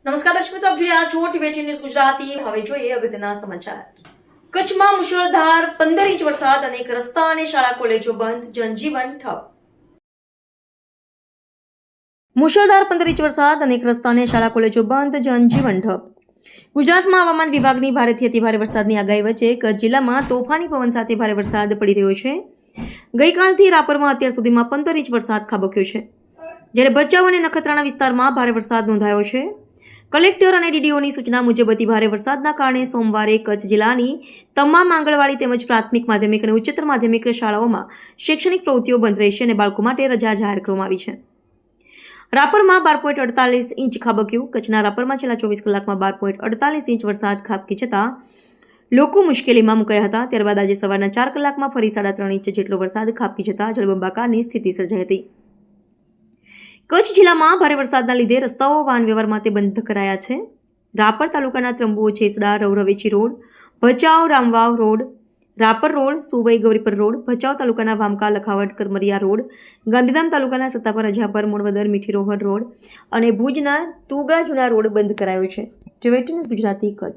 નમસ્કાર દર્શક મિત્રો, આપ જોઈ રહ્યા છો ટીવી ન્યૂઝ ગુજરાતી. હવે જોઈએ અગત્યના સમાચાર. કચ્છમાં મુશળધાર 15 ઇંચ વરસાદ, અનેક રસ્તા અને શાળા કોલેજો બંધ, જનજીવન ઠપ. મુશળધાર 15 ઇંચ વરસાદ, અનેક રસ્તા અને શાળા કોલેજો બંધ, જનજીવન ઠપ. ગુજરાતમાં હવામાન વિભાગની ભારેથી અતિભારે વરસાદની આગાહી વચ્ચે કચ્છ જિલ્લામાં તોફાની પવન સાથે ભારે વરસાદ પડી રહ્યો છે. ગઈકાલથી રાપરમાં અત્યાર સુધીમાં 15 ઇંચ વરસાદ ખાબક્યો છે, જ્યારે ભચાઉ અને નખત્રાણા વિસ્તારમાં ભારે વરસાદ નોંધાયો છે. કલેક્ટર અને ડીડીઓની સૂચના મુજબ અતિભારે વરસાદના કારણે સોમવારે કચ્છ જિલ્લાની તમામ આંગણવાડી તેમજ પ્રાથમિક, માધ્યમિક અને ઉચ્ચતર માધ્યમિક શાળાઓમાં શૈક્ષણિક પ્રવૃત્તિઓ બંધ રહેશે અને બાળકો માટે રજા જાહેર કરવામાં આવી છે. રાપરમાં 12.48 ઇંચ ખાબક્યું. કચ્છના રાપરમાં છેલ્લા 24 કલાકમાં 12.48 ઇંચ વરસાદ ખાબકી જતા લોકો મુશ્કેલીમાં મુકાયા હતા. ત્યારબાદ આજે સવારના 4 કલાકમાં ફરી 3.5 ઇંચ જેટલો વરસાદ ખાબકી જતા જળબંબાકારની સ્થિતિ સર્જાઈ હતી. કચ્છ જિલ્લામાં ભારે વરસાદના લીધે રસ્તાઓ વાહન વ્યવહાર માટે બંધ કરાયા છે. રાપર તાલુકાના Trambo, Chhesada, Ravechi road, Bhachau Ramvav road, Rapar road, Suvai Gauripar road, Bhachau તાલુકાના વામકા લખાવટ કરમરિયા રોડ, ગાંધીધામ તાલુકાના સત્તાપર, અજાપર, મોણવદર, મીઠી રોહર રોડ અને ભુજના તુગા જૂના રોડ બંધ કરાયો છે. TV news Gujarati Kutch.